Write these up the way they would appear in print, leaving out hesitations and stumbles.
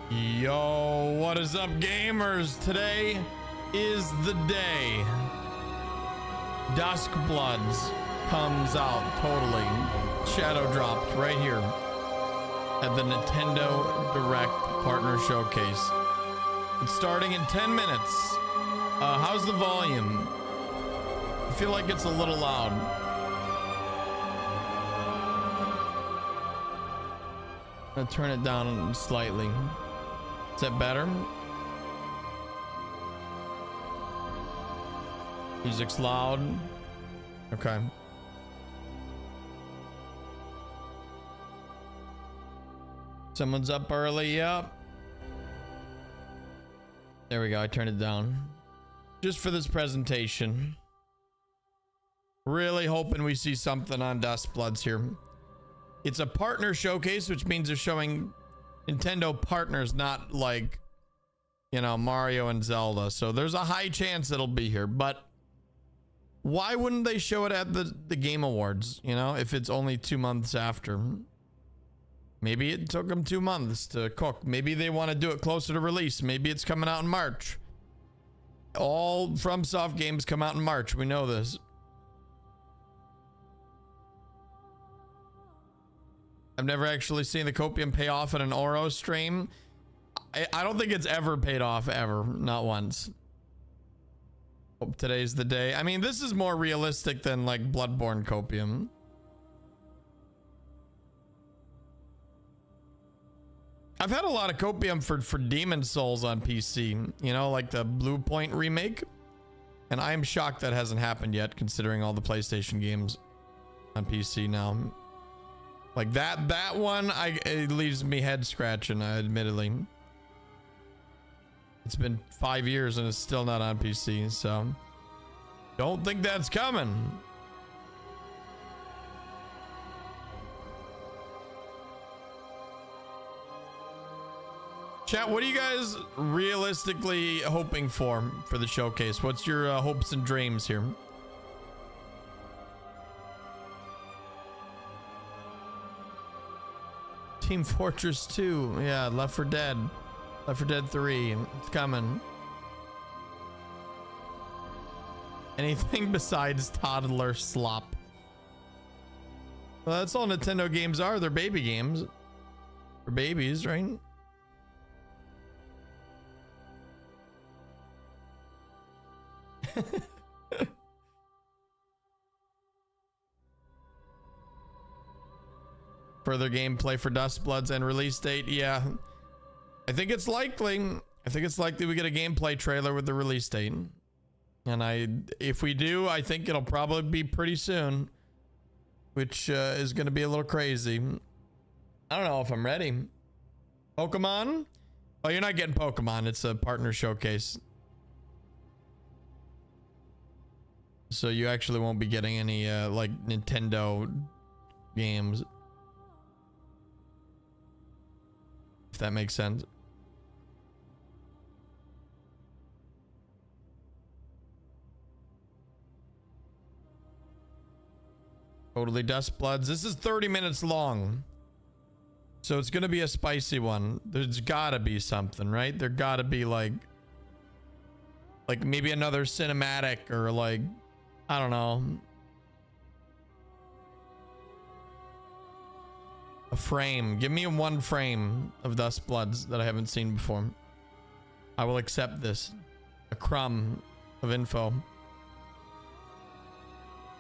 Yo, what is up, gamers? Today is the day Duskbloods comes out totally shadow dropped right here at the Nintendo Direct Partner Showcase. It's starting in 10 minutes. How's the volume? I feel like it's a little loud. I'm gonna turn it down slightly. Is that better? Music's loud. Okay. Someone's up early. Yep. There we go. I turned it down. Just for this presentation. Really hoping we see something on Duskbloods here. It's a partner showcase, which means they're showing Nintendo partners, not like, you know, Mario and Zelda. So there's a high chance it'll be here. But why wouldn't they show it at the Game Awards, you know, if it's only 2 months after? Maybe it took them 2 months to cook. Maybe they want to do it closer to release. Maybe it's coming out in March. All FromSoft games come out in March. We know this. I've never actually seen the Copium pay off in an Oro stream. I don't think it's ever paid off, ever. Not once. Hope today's the day. I mean, this is more realistic than like Bloodborne Copium. I've had a lot of Copium for Demon Souls on PC, you know, like the Blue Point remake. And I'm shocked that hasn't happened yet, considering all the PlayStation games on PC now. Like that one, it leaves me head scratching, admittedly. It's been 5 years and it's still not on PC, so don't think that's coming. Chat, what are you guys realistically hoping for the showcase? What's your hopes and dreams here? Team Fortress 2. Yeah, Left 4 Dead. Left 4 Dead 3. It's coming. Anything besides toddler slop. Well, that's all Nintendo games are. They're baby games. For babies, right? Further gameplay for Duskbloods and release date. Yeah, I think it's likely. I think it's likely we get a gameplay trailer with the release date. And if we do, I think it'll probably be pretty soon, which is going to be a little crazy. I don't know if I'm ready. Pokemon? Oh, you're not getting Pokemon. It's a partner showcase. So you actually won't be getting any like Nintendo games. If that makes sense. Totally Duskbloods. This is 30 minutes long. So it's gonna be a spicy one. There's gotta be something, right? There gotta be like maybe another cinematic or like, I don't know. A frame. Give me one frame of Duskbloods that I haven't seen before. I will accept this. A crumb of info.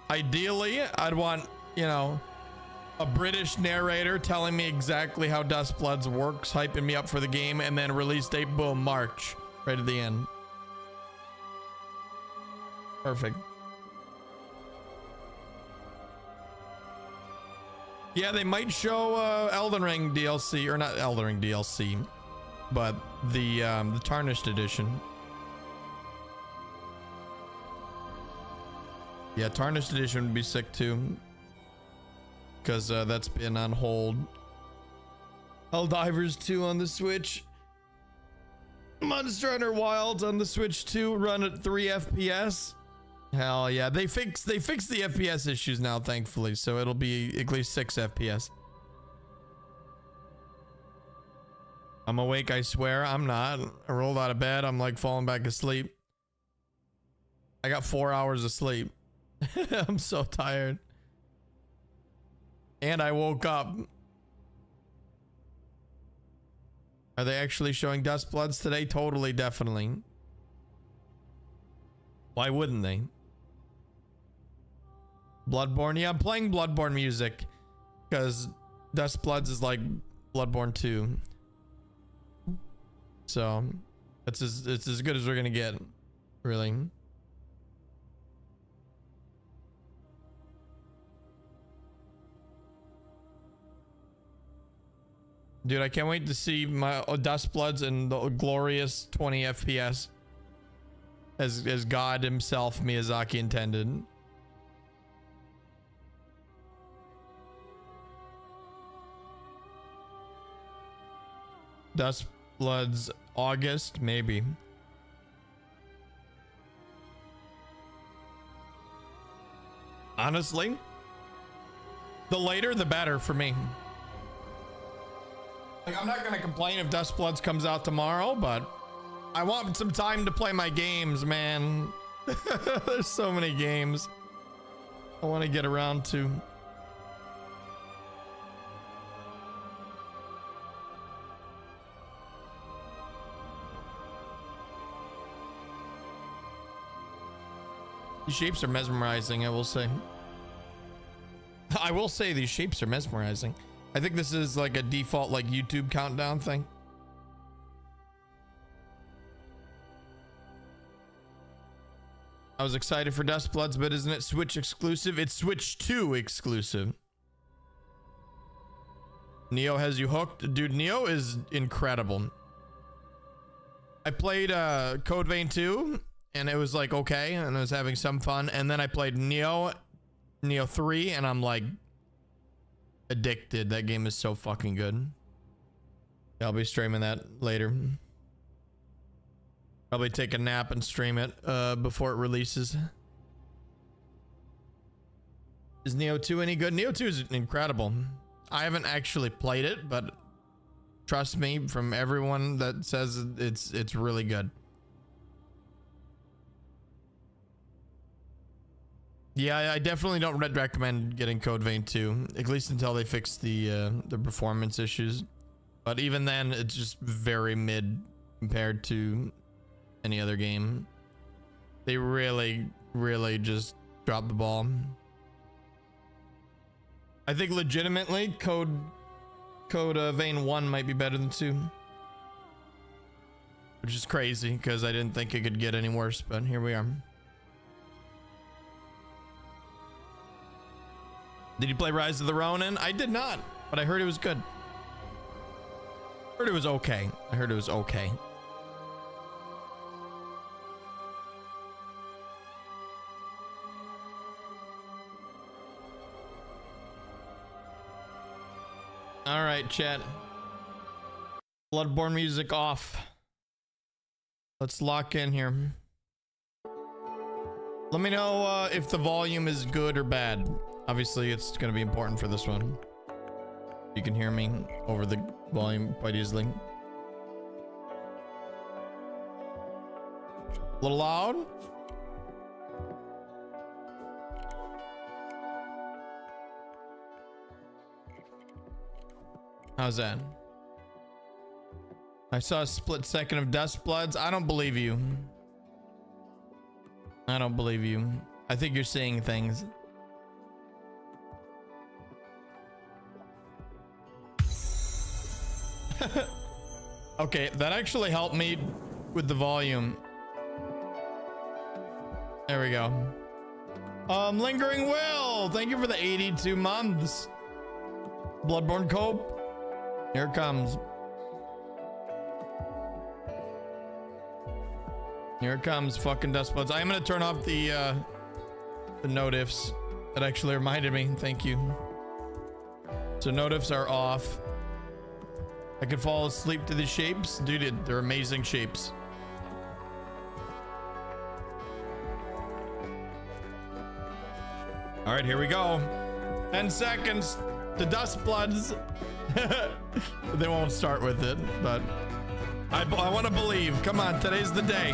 Ideally, I'd want, you know, a British narrator telling me exactly how Duskbloods works, hyping me up for the game, and then release date, boom, March. Right at the end. Perfect. Yeah, they might show Elden Ring DLC, or not Elden Ring DLC, but the Tarnished Edition. Yeah, Tarnished Edition would be sick too, because that's been on hold. Helldivers 2 on the Switch. Monster Hunter Wilds on the Switch 2 run at 3 FPS. Hell yeah, they fixed the FPS issues now, thankfully, so it'll be at least 6 FPS. I'm awake, I swear. I'm not. I rolled out of bed. I'm like falling back asleep. I got 4 hours of sleep. I'm so tired. And I woke up. Are they actually showing Duskbloods today? Totally, definitely. Why wouldn't they? Bloodborne? Yeah, I'm playing Bloodborne music because Duskbloods is like Bloodborne 2. So it's as good as we're gonna get, really. Dude, I can't wait to see my Duskbloods and the glorious 20 FPS as God himself, Miyazaki, intended. Duskbloods August, maybe. Honestly, the later the better for me. Like, I'm not gonna complain if Duskbloods comes out tomorrow, but I want some time to play my games, man. There's so many games I want to get around to. These shapes are mesmerizing, I will say. I will say these shapes are mesmerizing. I think this is like a default like YouTube countdown thing. I was excited for Duskbloods, but isn't it Switch exclusive? It's Switch 2 exclusive. Neo has you hooked? Dude, Neo is incredible. I played Code Vein 2 and it was like okay, and I was having some fun, and then I played Neo 3 and I'm like addicted. That game is so fucking good. I'll be streaming that later. Probably take a nap and stream it before it releases. Is Neo 2 any good? Neo 2 is incredible. I haven't actually played it, but trust me, from everyone that says it's really good. Yeah, I definitely don't recommend getting Code Vein 2, at least until they fix the performance issues. But even then, it's just very mid compared to any other game. They really just dropped the ball. I think legitimately Code Vein 1 might be better than 2, which is crazy because I didn't think it could get any worse, but here we are. Did you play Rise of the Ronin? I did not, but I heard it was good. I heard it was okay. I heard it was okay. All right, chat. Bloodborne music off. Let's lock in here. Let me know if the volume is good or bad. Obviously, it's going to be important for this one. You can hear me over the volume quite easily. A little loud? How's that? I saw a split second of Duskbloods. I don't believe you. I don't believe you. I think you're seeing things. Okay, that actually helped me with the volume. There we go. Lingering Will, thank you for the 82 months. Bloodborne Cope, here it comes. Here it comes, fucking Duskbloods. I am gonna turn off the notifs. That actually reminded me, thank you. So notifs are off. I could fall asleep to the shapes. Dude, they're amazing shapes. All right, here we go. 10 seconds to Duskbloods. They won't start with it, but I want to believe. Come on, today's the day.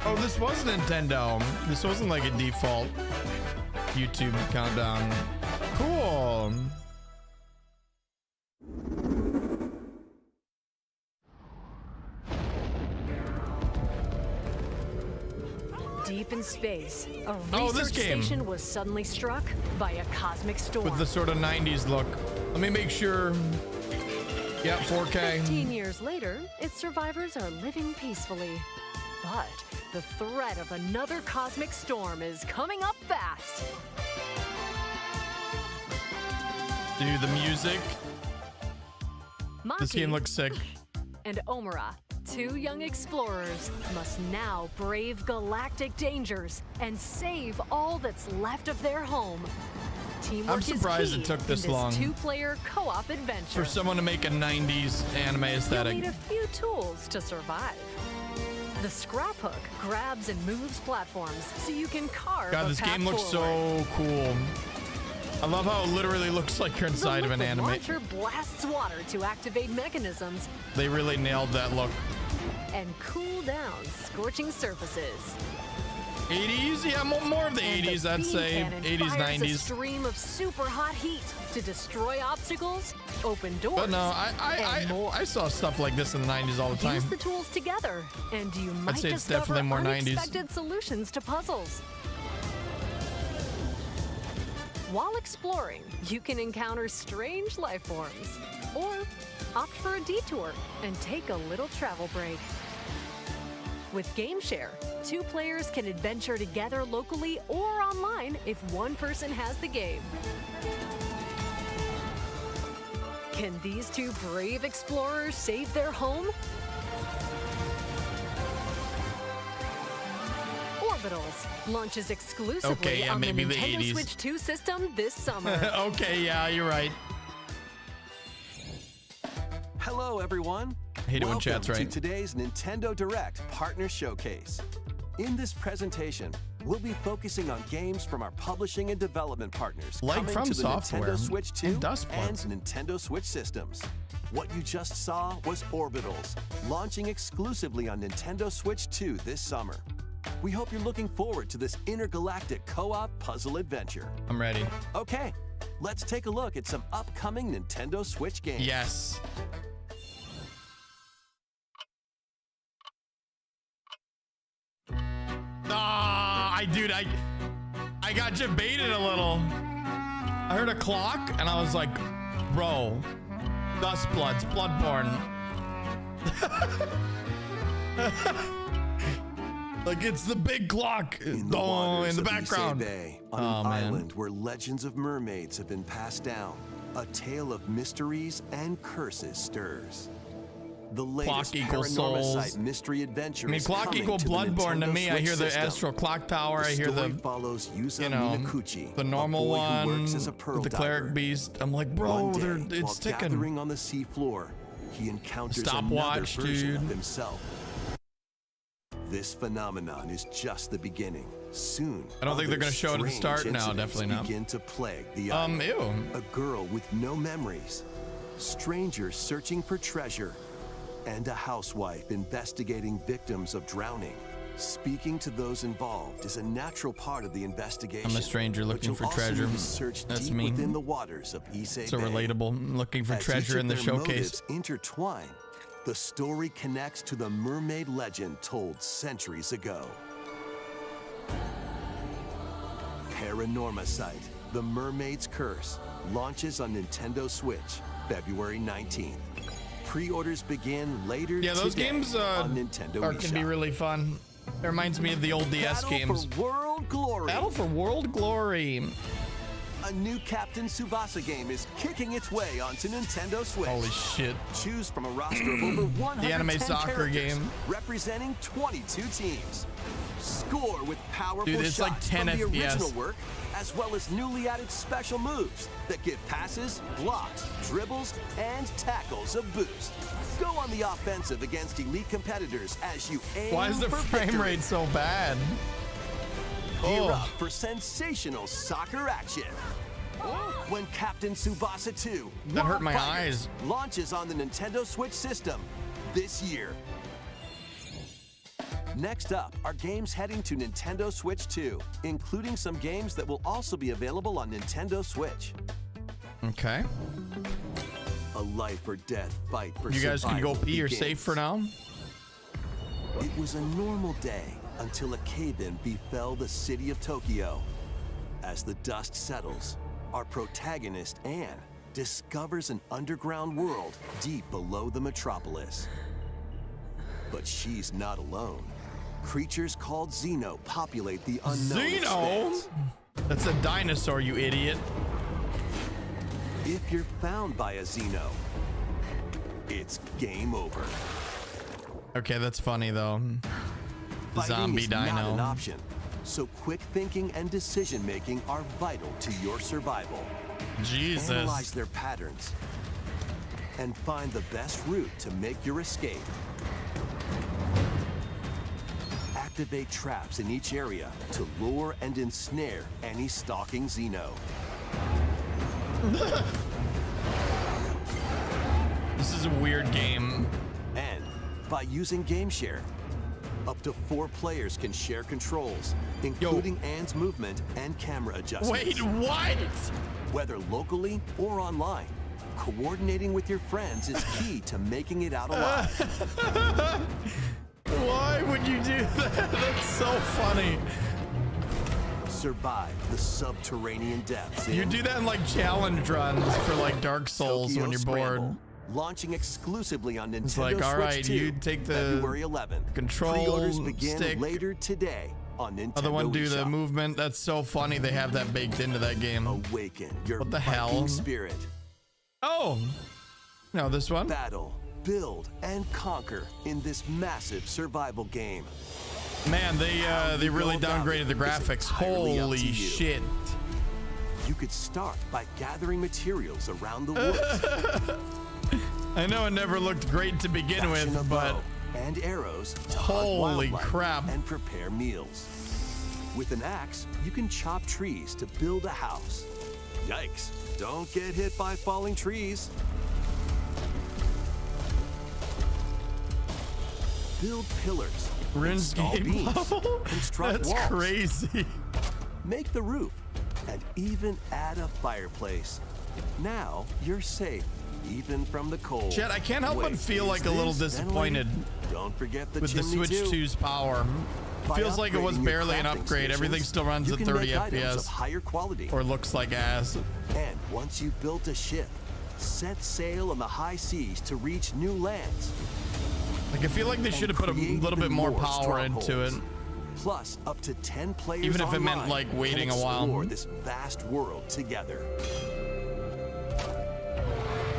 Oh, this was Nintendo. This wasn't like a default YouTube countdown. Cool. Deep in space, a this research game station was suddenly struck by a cosmic storm. with the sort of 90s look. Let me make sure. Yeah, 4K. 15 years later, its survivors are living peacefully. But the threat of another cosmic storm is coming up fast. Dude, the music. This Maki game looks sick. and Omura, two young explorers, must now brave galactic dangers and save all that's left of their home. Teamwork I'm surprised is key it took this in long. Two-player co-op adventure. For someone to make a 90s anime aesthetic. You'll need a few tools to survive. The scrap hook grabs and moves platforms so you can carve God, a this path game looks forward. so cool. I love how it literally looks like you're inside The of an liquid anime. launcher blasts water to activate mechanisms They really nailed that look. and cool down scorching surfaces. 80s? Yeah, more of the And 80s, the I'd beam say. cannon 80s, fires a 90s. stream of super hot heat to destroy obstacles, open doors, But no, and more. I saw stuff like this in the 90s all the time. Use the tools together, and you might say it's discover definitely more 90s. unexpected solutions to puzzles. While exploring, you can encounter strange life forms, or opt for a detour and take a little travel break. With GameShare, two players can adventure together locally or online if one person has the game. Can these two brave explorers save their home? Orbitals launches exclusively Okay, yeah, on the maybe the Nintendo 80s. Switch 2 system this summer. Okay, yeah, you're right. Hello, everyone. I hate it when chat's Welcome right. to today's Nintendo Direct Partner Showcase. In this presentation, we'll be focusing on games from our publishing and development partners Like coming From to the Software Nintendo Switch 2 and Duskbloods. and Nintendo Switch systems. What you just saw was Orbitals, launching exclusively on Nintendo Switch 2 this summer. We hope you're looking forward to this intergalactic co-op puzzle adventure. I'm ready. Okay, let's take a look at some upcoming Nintendo Switch games. Yes. Dude, I got you baited a little. I heard a clock and I was like, bro, Duskbloods, Bloodborne. Like it's the big clock In the waters in the of background. Issei Bay, on Oh, an man. island where legends of mermaids have been passed down, a tale of mysteries and curses stirs. The latest Clock equals Paranormal souls. Site mystery adventure I mean, is clock coming equal to the Bloodborne to Nintendo me. I Switch hear the system. Astral Clock Tower. I hear story the, follows Yusa you know, Minakuchi, the normal a boy who one works as a with pearl the cleric diver. beast. I'm like, bro, One day, while it's ticking. gathering on the seafloor, he encounters another Stopwatch, version dude. of himself. This phenomenon is just the beginning. Soon, I don't think they're other gonna show it at the strange start. No, incidents definitely not. Begin to plague the island. Ew. A girl with no memories, strangers searching for treasure, and a housewife investigating victims of drowning. Speaking to those involved is a natural part of the investigation. I'm a stranger but looking you'll for also treasure. need to search That's deep me. within the waters of Issei So Bay. relatable. I'm looking for As each treasure of in the their showcase. motives intertwine, the story connects to the mermaid legend told centuries ago. Paranormal Site, The Mermaid's Curse, launches on Nintendo Switch, February 19th. Pre-orders begin later Yeah, those today games on Nintendo can be eShop. really fun. It reminds me of the old DS Battle games. for World Glory. Battle for World Glory. A new Captain Tsubasa game is kicking its way onto Nintendo Switch. Holy shit. Choose from a roster of over 110 The anime soccer characters game. representing 22 teams. Score with powerful Dude, it's shots like 10 from the FPS. original work, as well as newly added special moves that give passes, blocks, dribbles, and tackles a boost. Go on the offensive against elite competitors as you aim Why is the for frame victory. rate so bad? Gear Oh. up for sensational soccer action. When Captain Tsubasa 2 That hurt Wild my Fighters eyes. launches on the Nintendo Switch system this year. Next up are games heading to Nintendo Switch 2, including some games that will also be available on Nintendo Switch. Okay. A life or death fight for You guys can go survival pee. You're begins. safe for now. It was a normal day until a cave-in befell the city of Tokyo. As the dust settles, our protagonist, Anne, discovers an underground world deep below the metropolis. But she's not alone. Creatures called Xeno populate the unknown Xeno? expanse. That's a dinosaur, you idiot. If you're found by a Xeno, it's game over. Okay, that's funny though. Fighting Zombie is not an dino. option, so quick thinking and decision making are vital to your survival. Jesus. Analyze their patterns and find the best route to make your escape. Activate traps in each area to lure and ensnare any stalking Xeno. This is a weird game. And by using GameShare, up to 4 players can share controls, including Anne's movement and camera adjustments. Wait, what? Whether locally or online, coordinating with your friends is key to making it out alive. Why would you do that? That's so funny. Survive the subterranean depths. You in do that in like challenge runs for like Dark Souls Tokyo when you're bored. Scramble, launching exclusively on Nintendo like, all Switch right, 2, you take the February 11th. control Pre-orders begin stick. later today on Nintendo Other one do the eShop. movement. That's so funny. They have that baked into that game. Awaken your What the Viking hell? spirit. Oh, no, this one. Battle, build, and conquer in this massive survival game. Man, they really go about downgraded it the is graphics. entirely up Holy to you. shit. You could start by gathering materials around the woods. I know it never looked great to begin Fashion a with, but bow and arrows to hunt holy wildlife crap. and prepare meals. With an axe, you can chop trees to build a house. Yikes, don't get hit by falling trees. Build pillars, install RuneScape beams, level? construct That's walls, crazy. make the roof, and even add a fireplace. Now you're safe, even from the cold. Chet, I can't help but Wait, feel is like a little this disappointed ventilated? Don't forget the with the chimney Switch too. 2's power. By Feels like it was upgrading your barely an crafting upgrade. stations, Everything still runs you at can 30 make items of FPS higher quality. or looks like ass. And once you've built a ship, set sail on the high seas to reach new lands. Like, I feel like they should have put a create little bit even more more power into it. strongholds. Plus, up to 10 players Even if it meant, online like, waiting can a while. explore this vast world together.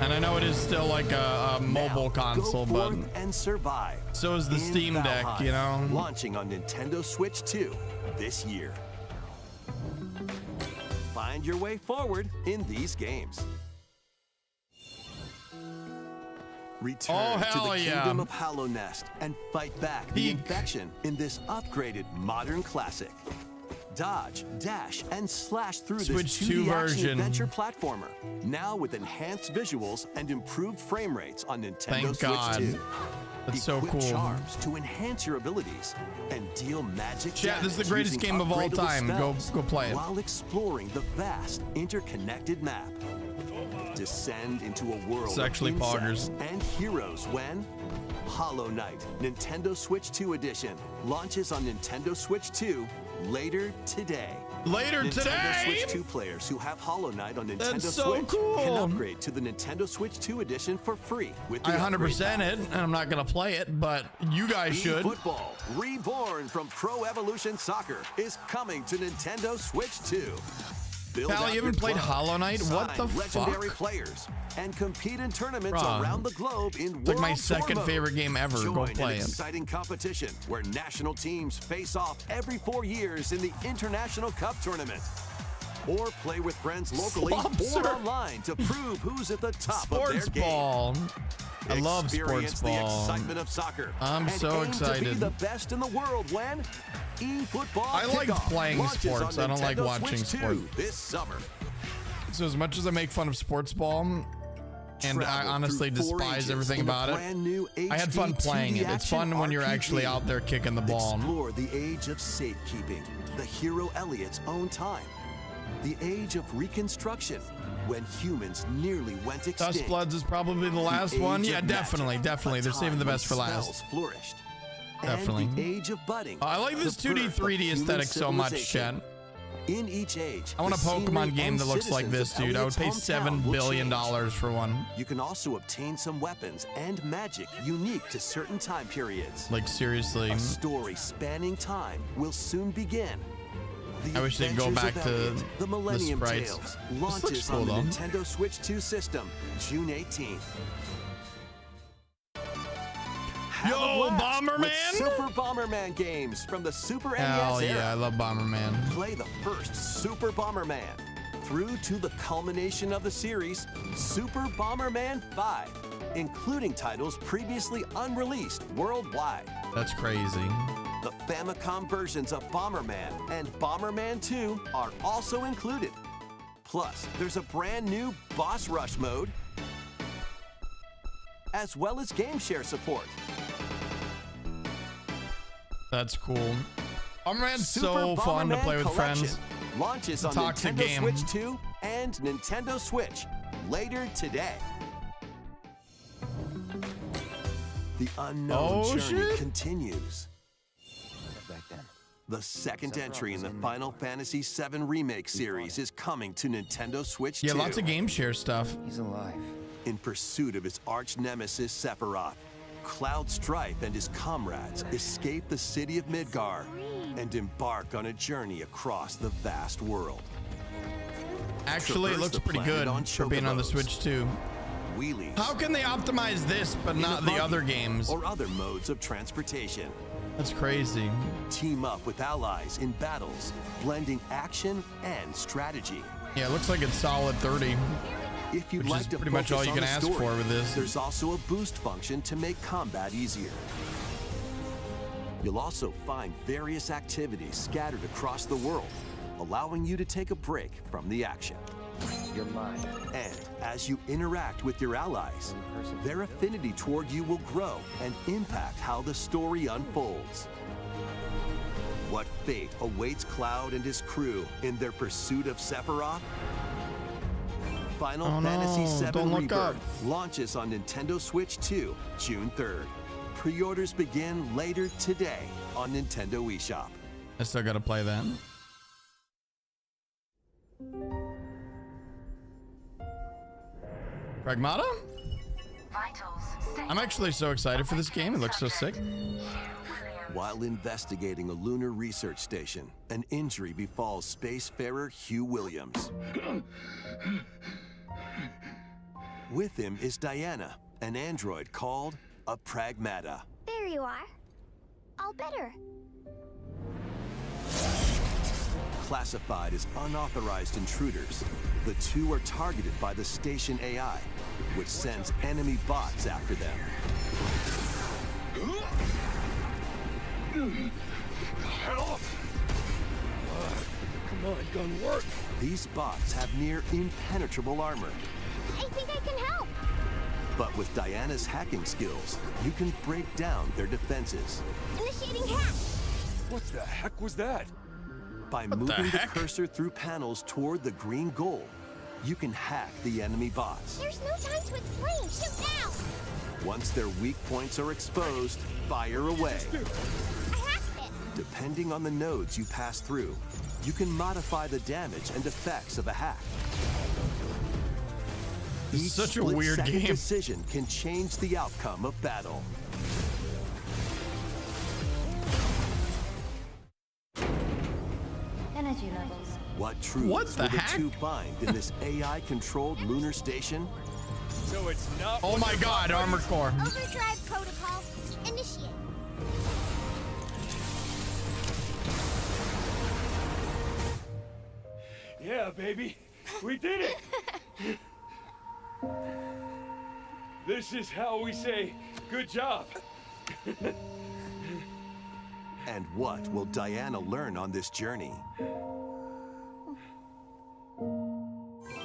And I know it is still like a mobile Now, console, go but forth and survive. so is the in Steam Deck, Valheim, you know? Launching on Nintendo Switch 2 this year. Find your way forward in these games. Return Oh, to hell the yeah. kingdom of Hollow Nest and fight back the Peak. infection in this upgraded modern classic. Dodge, dash, and slash through Switch this 2 2D action version. adventure platformer. Now with enhanced visuals and improved frame rates on Nintendo Thank Switch God. 2. That's so Equip cool. charms to enhance your abilities and deal magic Chat, this is the damage greatest using game of all upgradable time. spells Go play it. while exploring the vast interconnected map. Descend into a world It's actually of poggers. insects and heroes when Hollow Knight Nintendo Switch 2 edition launches on Nintendo Switch 2 later today. Later Nintendo today? Switch 2 players who have Hollow Knight on Nintendo That's so Switch cool. can upgrade to the Nintendo Switch 2 edition for free with the I upgrade 100% pack. it, and I'm not gonna play it, but you guys should. Football, reborn from Pro Evolution Soccer, is coming to Nintendo Switch 2. Build Cal, out you haven't your played club, Hollow Knight? What sign the legendary fuck? players, and compete in tournaments Bruh. around the globe in It's like my World Tour second mode. favorite game ever. Go Join play an it. exciting competition where national teams face off every 4 years in the International Cup Tournament. Or play with friends locally Swapser. or online to prove who's at the top Sports of their game. ball. I love Experience sports the ball. excitement of soccer. I'm and so aim to be excited. the best in the world when eFootball I like Kickoff playing launches sports. on I don't like Nintendo watching Switch 2 sport. this summer. So as much as I make fun of sports ball, and I Travel honestly through 4 despise ages everything in a about it, brand new I had fun HD playing it. 2D It's fun action when you're RPG. actually out there kicking the ball. Explore the age of safekeeping, the hero Elliot's own time. The age of reconstruction, when humans nearly went extinct. Duskbloods is probably the last The one. age Yeah, of definitely, magic, definitely. a They're saving the time best for when last. spells flourished. Definitely. And the age of budding. I like this the 2D, birth of 3D human aesthetic so much, civilization. Chet. In each age, I want a the scenery Pokemon game and that looks like this, citizens of dude. I would pay Elliot's hometown $7 will billion change. for one. You can also obtain some weapons and magic unique to certain time periods. Like, seriously. A story spanning time will soon begin. The I wish they'd go Adventures back of to Elliot, the the Millennium sprites. Tales This looks launches cool, on the though. Nintendo Switch 2 system June 18th. Have a Yo, blast with Bomberman! Super Bomberman games from the Super Hell NES era. yeah, I love Bomberman. Play the first Super Bomberman through to the culmination of the series, Super Bomberman 5, including titles previously unreleased worldwide. That's crazy. The Famicom versions of Bomberman and Bomberman 2 are also included. Plus, there's a brand new Boss Rush mode, as well as game share support. That's cool. Bomberman's Super so fun to Bomberman play with Collection friends. launches on Toxic Nintendo game. Switch 2 and Nintendo Switch later today. The unknown Oh, journey shit. continues. The second entry in the Final Fantasy VII Remake series is coming to Nintendo Switch 2. Yeah, lots of game share stuff. He's alive. In pursuit of his arch nemesis Sephiroth, Cloud Strife and his comrades escape the city of Midgar and embark on a journey across the vast world. Actually, it Traverse looks the pretty planet good on for being on the chocobos. Switch too. Wheelies. How can they optimize this but in a not the buggy, other games? Or other modes of transportation. That's crazy. Team up with allies in battles, blending action and strategy. Yeah, it looks like it's solid 30. If you'd Which like is to pretty much all focus you on can the ask story, for with this. There's also a boost function to make combat easier. You'll also find various activities scattered across the world, allowing you to take a break from the action. You're mine. And as you interact with your allies, their affinity toward you will grow and impact how the story unfolds. What fate awaits Cloud and his crew in their pursuit of Sephiroth? Final Oh no, Fantasy VII don't look Rebirth up. launches on Nintendo Switch 2, June 3rd. Pre-orders begin later today on Nintendo eShop. I still gotta play that. Pragmata? I'm actually so excited for this game. It looks so sick. While investigating a lunar research station, an injury befalls spacefarer Hugh Williams. With him is Diana, an android called a Pragmata. There you are. All better. Classified as unauthorized intruders, the two are targeted by the station AI, which sends enemy bots after them. Come on, gun work. These bots have near impenetrable armor, I think I can help. but with Diana's hacking skills, you can break down their defenses. Initiating hack. What the heck was that? By the moving the heck? cursor through panels toward the green goal, you can hack the enemy bots. There's no time to explain. Shoot now. Once their weak points are exposed, fire away. I hacked it. Depending on the nodes you pass through, you can modify the damage and effects of a hack. This is Each such a weird split-second game. decision can change the outcome of battle. Energy levels What truths What the will the heck? two find in this AI-controlled lunar station? So it's not. Oh what my the God, fuck- Armored Core. Overdrive protocol initiate. Yeah, baby, we did it. This is how we say good job. And what will Diana learn on this journey?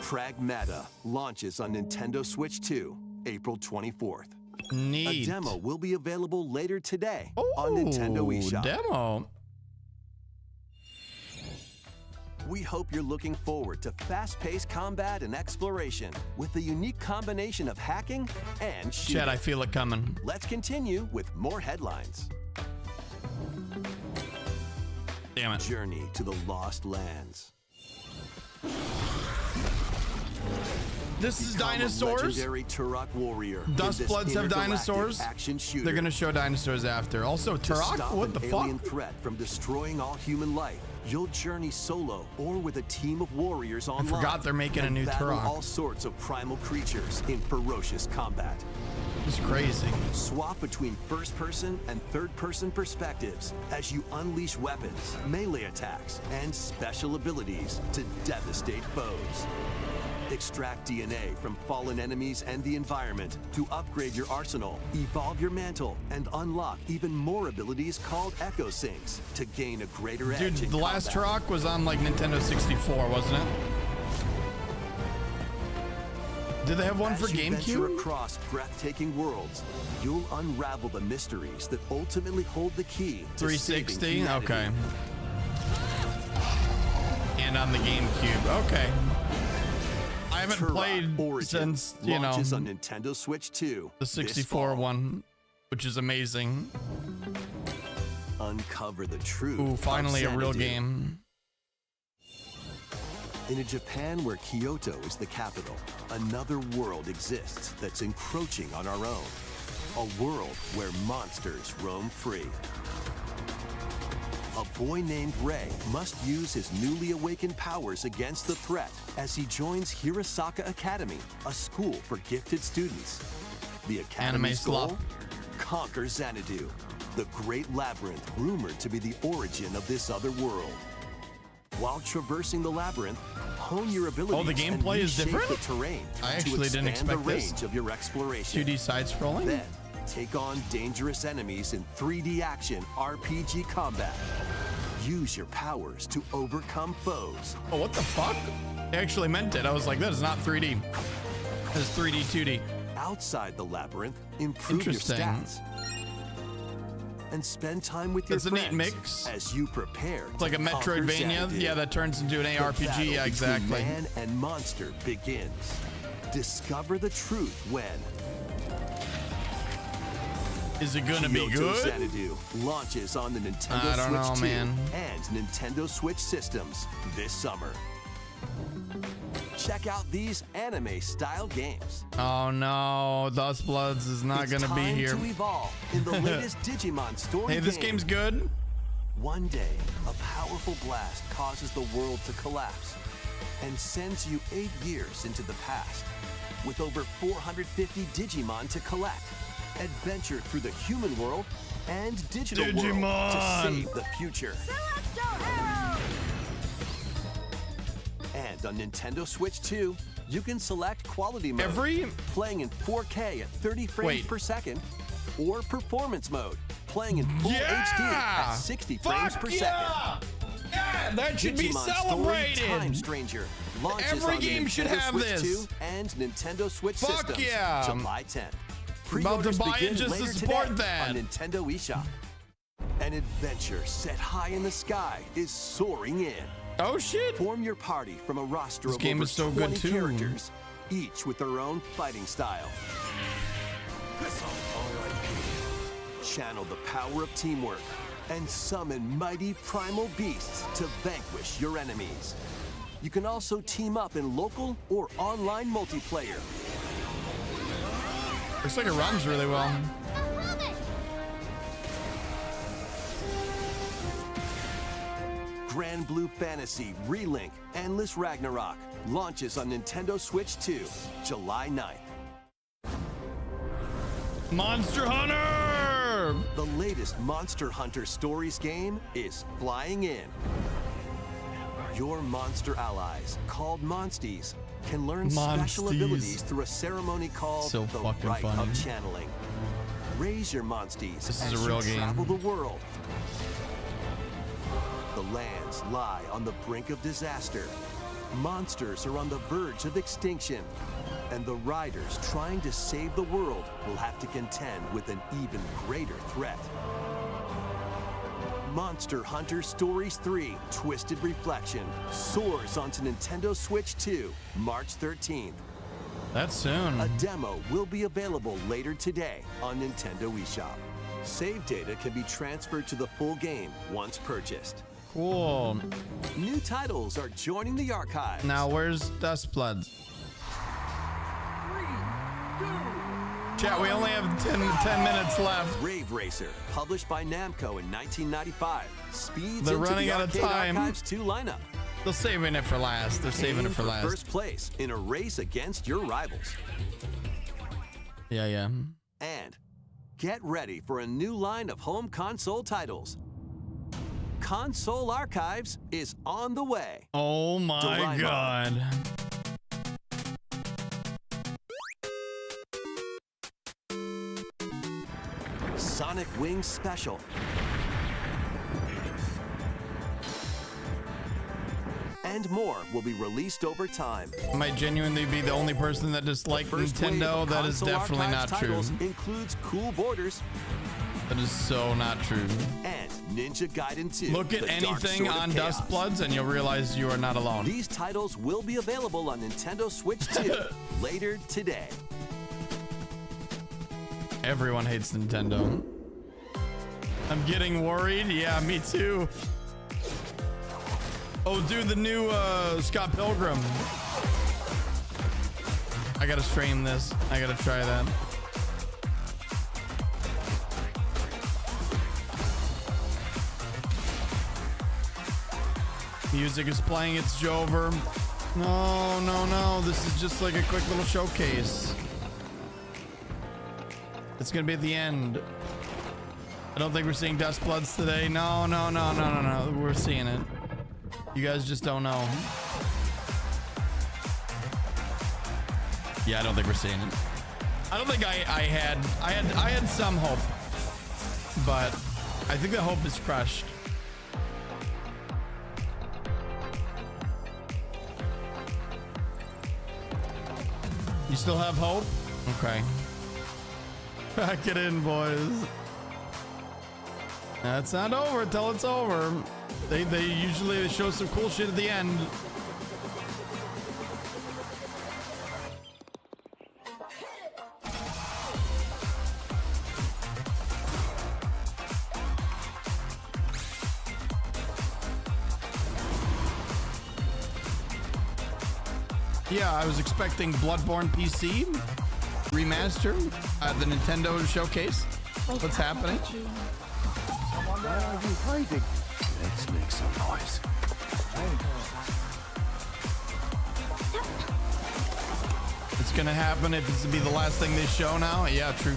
Pragmata launches on Nintendo Switch 2, April 24th. Neat. A demo will be available later today on Nintendo eShop. Demo. We hope you're looking forward to fast-paced combat and exploration with a unique combination of hacking and shooting. Chad, I feel it coming. Let's continue with more headlines. Damn it. Journey to the Lost Lands. This is Become a dinosaurs. legendary Turok warrior. in this Duskbloods have intergalactic dinosaurs. Action shooter. They're gonna show dinosaurs after. Also, To Turok. stop What an the alien fuck? threat from destroying all human life, you'll journey solo or with a team of warriors online. forgot they're making a and new battle Turok. all sorts of primal creatures in ferocious combat. It's crazy. Swap between first-person and third-person perspectives as you unleash weapons, melee attacks, and special abilities to devastate foes. Extract DNA from fallen enemies and the environment to upgrade your arsenal, evolve your mantle, and unlock even more abilities called Echo Sinks to gain a greater Dude, edge in the last combat. Turok was on like Nintendo 64, wasn't it? Did they have one for As you venture GameCube? across breathtaking worlds, you'll unravel the mysteries that ultimately hold the key to 360? saving humanity. Okay. And on the GameCube. Okay. I haven't Turok played Origin since, you know, launches on Nintendo Switch 2 the this 64 fall. one, which is amazing. Uncover the truth. Ooh, of finally a real Xanadu. game. In a Japan where Kyoto is the capital, another world exists that's encroaching on our own. A world where monsters roam free. A boy named Ray must use his newly awakened powers against the threat as he joins Hirasaka Academy, a school for gifted students. The academy's Anime goal? slop. Conquer Xanadu, the great labyrinth rumored to be the origin of this other world. While traversing the labyrinth, hone your abilities Oh, the and gameplay is reshape different? the terrain I to actually didn't expand the expect this. range of your exploration. 2D side-scrolling? Then, take on dangerous enemies in 3D action RPG combat. Use your powers to overcome foes. Oh, what the fuck? They actually meant it. I was like, that is not 3D. That is 3D, 2D. Outside the labyrinth, improve your Interesting. stats. And spend time with your That's a neat friends mix. as you prepare It's like a Metroidvania. Yeah, that turns into an ARPG. Yeah, exactly. Man and monster begins. Discover the truth when Is it gonna be Kyoto good? Xanadu launches on the Nintendo I don't Switch know, 2 man. and Nintendo Switch systems this summer. Check out these anime-style games. Oh no, Duskbloods is not It's gonna be time here. to evolve in the latest Digimon story Hey, this game. game's good. One day, a powerful blast causes the world to collapse and sends you 8 years into the past. With over 450 Digimon to collect, adventure through the human world and digital world Digimon! to save the future. Celestial Arrow! And on Nintendo Switch 2, you can select quality mode, Every playing in 4K at 30 frames Wait. per second, or performance mode, playing in full yeah, HD at 60 frames Fuck per yeah! second. Yeah, that should be Digimon Story celebrated. Time Stranger launches Every on the game should Nintendo have Switch this. 2 and Nintendo Switch Fuck systems yeah. July 10th. About to Pre-orders buy it begin just to later support today that. on Nintendo eShop. An adventure set high in the sky is soaring in. Oh shit! Form your party from a roster This of game over is so 20 good, too. characters, each with their own fighting style. Channel the power of teamwork and summon mighty primal beasts to vanquish your enemies. You can also team up in local or online multiplayer. Looks like it runs really well. I love it! Grand Blue Fantasy Relink Endless Ragnarok launches on Nintendo Switch 2, July 9th. Monster Hunter! The latest Monster Hunter Stories game is flying in. Your monster allies, called Monsties, can learn special Monsties. abilities through a ceremony called So the fucking Rite funny. of Channeling. Raise your Monsties This as is a real you game. travel the world. The lands lie on the brink of disaster. Monsters are on the verge of extinction. And the riders trying to save the world will have to contend with an even greater threat. Monster Hunter Stories 3 Twisted Reflection soars onto Nintendo Switch 2, March 13th. That's soon. A demo will be available later today on Nintendo eShop. Save data can be transferred to the full game once purchased. Cool. New titles are joining the archive. Now, where's Duskbloods? Chat, we only have 10 minutes left. Rave Racer, published by Namco in 1995, speeds They're into running the out of Arcade time. Archives 2 lineup. They're saving it for last. They're saving it Aim for last. first place in a race against your rivals. Yeah. And get ready for a new line of home console titles. Console Archives is on the way. Oh my Doraemon. god. Sonic Wings Special. And more will be released over time. I might genuinely be the only person that disliked First wave Nintendo. of That is Console definitely not Archives true. titles includes Cool Borders That is so not true. and Ninja Gaiden 2. Look at The Dark anything Sword of on Chaos. Duskbloods and you'll realize you are not alone. These titles will be available on Nintendo Switch 2 later today. Everyone hates Nintendo. I'm getting worried. Yeah, me too. Oh, dude, the new Scott Pilgrim. I gotta stream this. I gotta try that. Music is playing. It's Jover. No. This is just like a quick little showcase. It's gonna be at the end. I don't think we're seeing Duskbloods today. No. We're seeing it. You guys just don't know. Yeah, I don't think we're seeing it. I don't think I had some hope, but I think the hope is crushed. You still have hope? Okay. Pack it in, boys. That's not over until it's over. They usually show some cool shit at the end. Yeah, I was expecting Bloodborne PC remaster at the Nintendo showcase. What's happening? Why are you hiding? Let's make some noise. It's gonna happen if it's to be the last thing they show now. Yeah, true.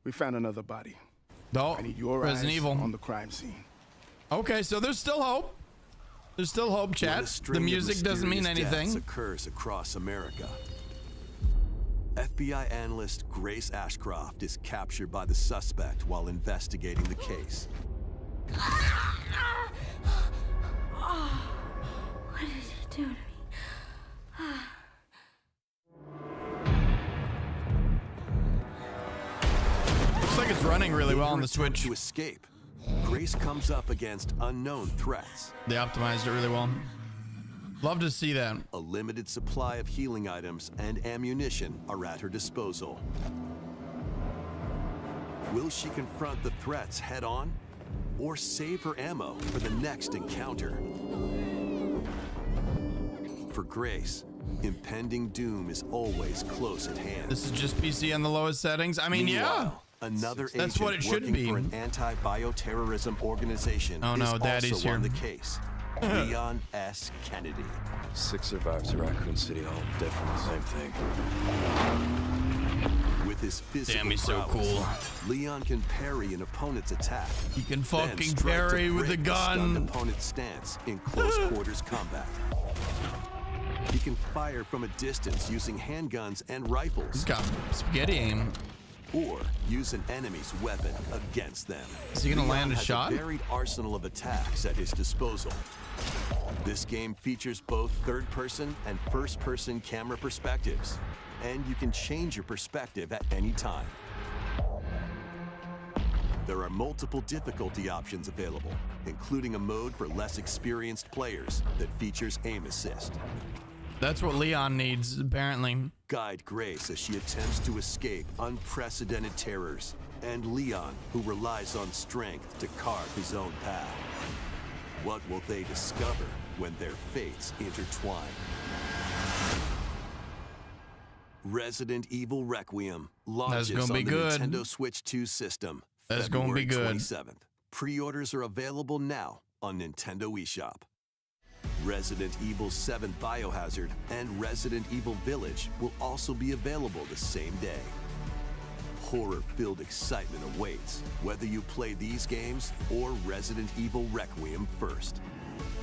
We found another body. Oh, I need your Resident eyes Evil. on the crime scene. Okay, so there's still hope. There's still hope, When chat. a string The of music doesn't mean mysterious deaths anything. occurs across America. FBI analyst Grace Ashcroft is captured by the suspect while investigating the case. What did he do to me? Looks like it's running really well on the In her attempt Switch. to escape, Grace comes up against unknown threats. They optimized it really well. Love to see that. A limited supply of healing items and ammunition are at her disposal. Will she confront the threats head on or save her ammo for the next encounter? For Grace, Impending doom is always close at hand. This is just PC on the lowest settings. I mean, yeah. Another That's agent what it should working be. for an anti-bioterrorism organization Oh no, is Daddy's also here. on the case. Leon S. Kennedy. 6 survivors of Raccoon City, all dead from the same thing. With his physical Damn, he's so prowess, cool. Leon can parry an opponent's attack. He can then fucking strike to parry with a break the stunned gun. opponent's stance in close quarters combat. He can fire from a distance using handguns and He's rifles, got spaghetti aim. or use an enemy's weapon against them. Is he gonna Leon land a has shot? A varied arsenal of attacks at his disposal. This game features both third-person and first-person camera perspectives, and you can change your perspective at any time. There are multiple difficulty options available, including a mode for less experienced players that features aim assist. That's what Leon needs, apparently. Guide Grace as she attempts to escape unprecedented terrors, and Leon, who relies on strength to carve his own path. What will they discover when their fates intertwine? Resident Evil Requiem launches gonna be on the good. Nintendo Switch 2 system. That's gonna be February good. 27th. Pre-orders are available now on Nintendo eShop. Resident Evil 7 Biohazard and Resident Evil Village will also be available the same day. Horror-filled excitement awaits, whether you play these games or Resident Evil Requiem first.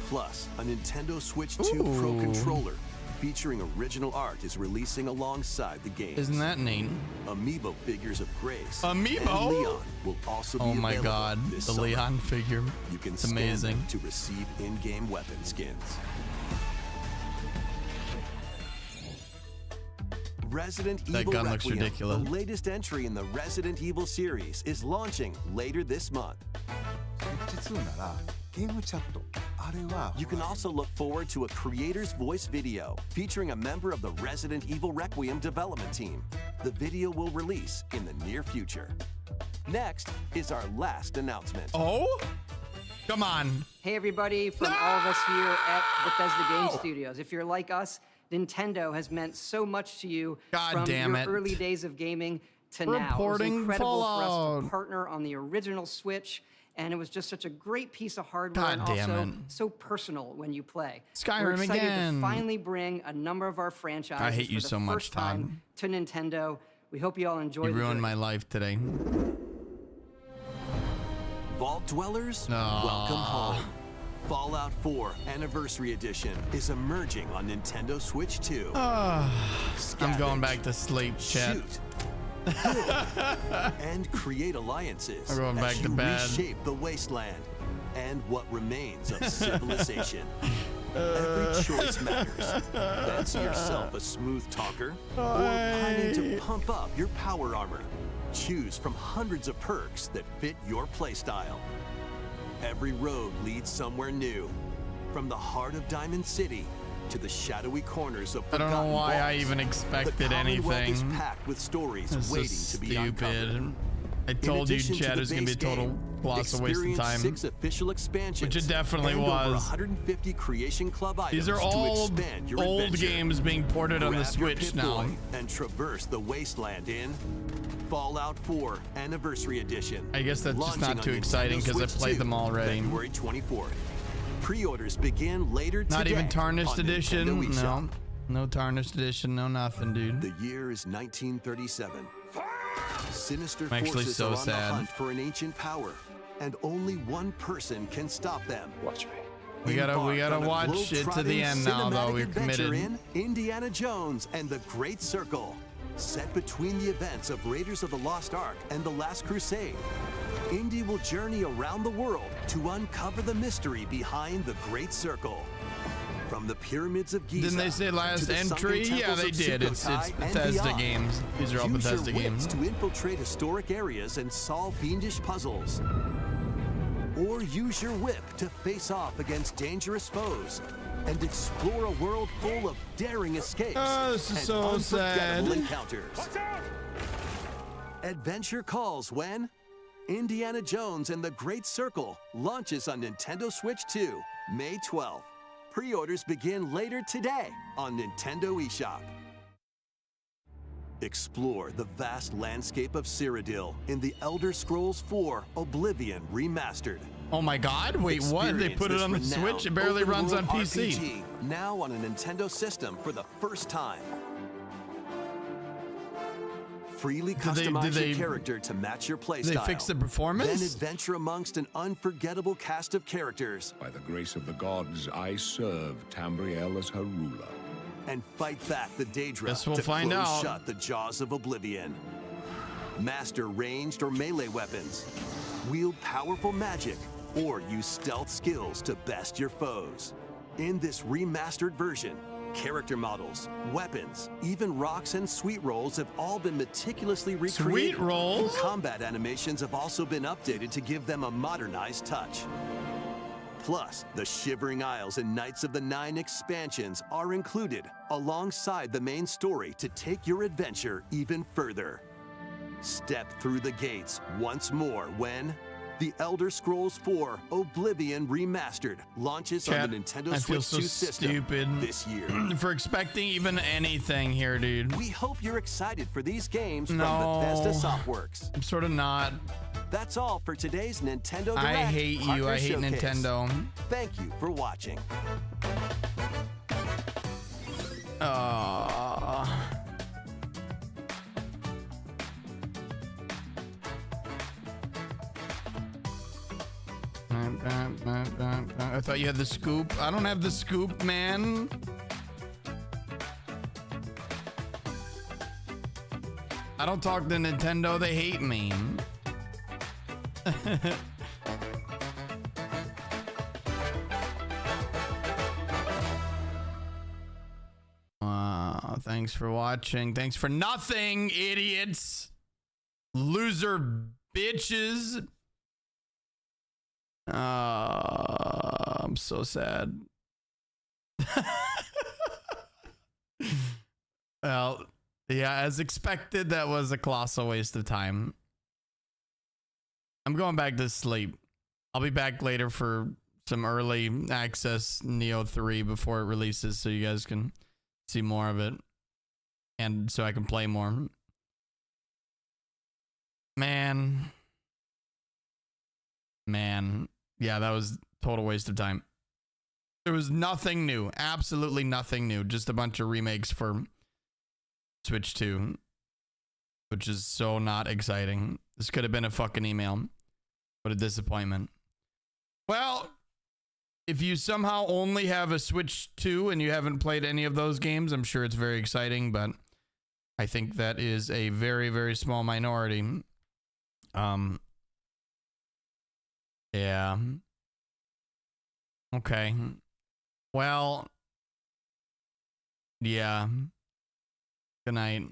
Plus, a Nintendo Switch 2 Pro Ooh. controller featuring original art is releasing alongside the game. Isn't that neat? Amiibo figures of Grace Amiibo? and Leon will also be Oh my available god, this the summer. Leon figure. You can It's scan amazing. them to receive in-game weapon skins. Resident That Evil gun looks Requiem, ridiculous. the latest entry in the Resident Evil series, is launching later this month. 実ならゲームチャットあれは You can also look forward to a creator's voice video featuring a member of the Resident Evil Requiem development team. The video will release in the near future. Next is our last announcement. Oh? Come on. Hey everybody, from all of us here at Bethesda Game Studios. If you're like us, Nintendo has meant so much to you God from damn your it. early days of gaming to now. It was Reporting incredible for us Fallout. to partner on the original Switch, and it was just such a great piece of hardware God and damn also it. so personal when you play. Skyrim We're excited again. to finally bring a number of our franchises I hate you for the so much, first time to Nintendo. We hope you all enjoy You the ruined journey. my life today. Vault Dwellers, Aw. welcome home. Fallout 4 Anniversary Edition is emerging on Nintendo Switch 2. I'm going Scavenge, back to sleep, chat. shoot, build, and create alliances I'm going back as to you bed. reshape the wasteland and what remains of civilization. Every choice matters. Fancy yourself a smooth talker or pining to pump up your power armor. Choose from hundreds of perks that fit your playstyle. Every road leads somewhere new, from the heart of Diamond City to the shadowy corners of I don't know forgotten why I vaults. even The expected Commonwealth is anything. packed with stories This waiting is to be uncovered. stupid. I In told you, addition to chat, the it was going to be a base total game, colossal waste of experience time. 6 official expansions, Which it definitely and over was. 150 Creation Club items These are all to expand your old adventure. games being ported on the Grab your Switch now. Pip-Boy and traverse the wasteland in Fallout 4 Anniversary Edition. I guess that's just Launching not too on exciting Nintendo 'cause I've Switch played 2, them already. February 24th. Pre-orders begin later today. Not even Tarnished on Edition. Nintendo eShop. No Tarnished Edition. No nothing, dude. The year is 1937. Sinister I'm actually forces so are on sad. the hunt for an ancient power, and only one person can stop them. Watch me. We gotta Embark on a watch it to the globe-trotting end now, though. cinematic We're adventure committed. in Indiana Jones and the Great Circle, set between the events of Raiders of the Lost Ark and the Last Crusade. Indy will journey around the world to uncover the mystery behind the Great Circle. From the pyramids of Giza. Didn't they say to last the sunken entry? Yeah, temples they of did. It's Sukhothai and Bethesda beyond. games. These are all Use Bethesda your games. wits to infiltrate historic areas and solve fiendish puzzles. Or use your whip to face off against dangerous foes and explore a world full of daring escapes Oh, this is and so unforgettable sad. encounters. Adventure calls when Indiana Jones and the Great Circle launches on Nintendo Switch 2, May 12th. Pre-orders begin later today on Nintendo eShop. Explore the vast landscape of Cyrodiil in The Elder Scrolls IV Oblivion Remastered. Oh my god, wait, what? They Experience put it this on the renowned Switch? It barely runs on open-world PC. RPG, now on a Nintendo system for the first time. Freely customize your character to match your playstyle. Did they fix the performance? Then adventure amongst an unforgettable cast of characters. By the grace of the gods, I serve Tambriel as her ruler. And fight back the Daedra Guess we'll to find close out. shut the jaws of Oblivion. Master ranged or melee weapons. Wield powerful magic or use stealth skills to best your foes. In this remastered version, character models, weapons, even rocks and sweet rolls have all been meticulously recreated. Sweet rolls? Combat animations have also been updated to give them a modernized touch. Plus, the Shivering Isles and Knights of the Nine expansions are included alongside the main story to take your adventure even further. Step through the gates once more when The Elder Scrolls IV Oblivion Remastered launches Chat, on the Nintendo I feel Switch so 2 system stupid this year. for expecting even anything here, dude. We hope you're excited for these games No. from Bethesda Softworks. I'm sort of not. That's all for today's Nintendo Direct. I hate you. Partner I hate Showcase. Nintendo. Thank you for watching. I thought you had the scoop. I don't have the scoop, man. I don't talk to Nintendo. They hate me. Thanks for watching. Thanks for nothing, idiots. Loser bitches. I'm so sad. Well, yeah, as expected, that was a colossal waste of time. I'm going back to sleep. I'll be back later for some early access Neo 3 before it releases so you guys can see more of it. And so I can play more. Man. Yeah, that was total waste of time. There was nothing new. Absolutely nothing new. Just a bunch of remakes for Switch 2. Which is so not exciting. This could have been a fucking email. What a disappointment. Well, if you somehow only have a Switch 2 and you haven't played any of those games, I'm sure it's very exciting, but I think that is a very, very small minority. Yeah. Okay. Well, yeah. Good night.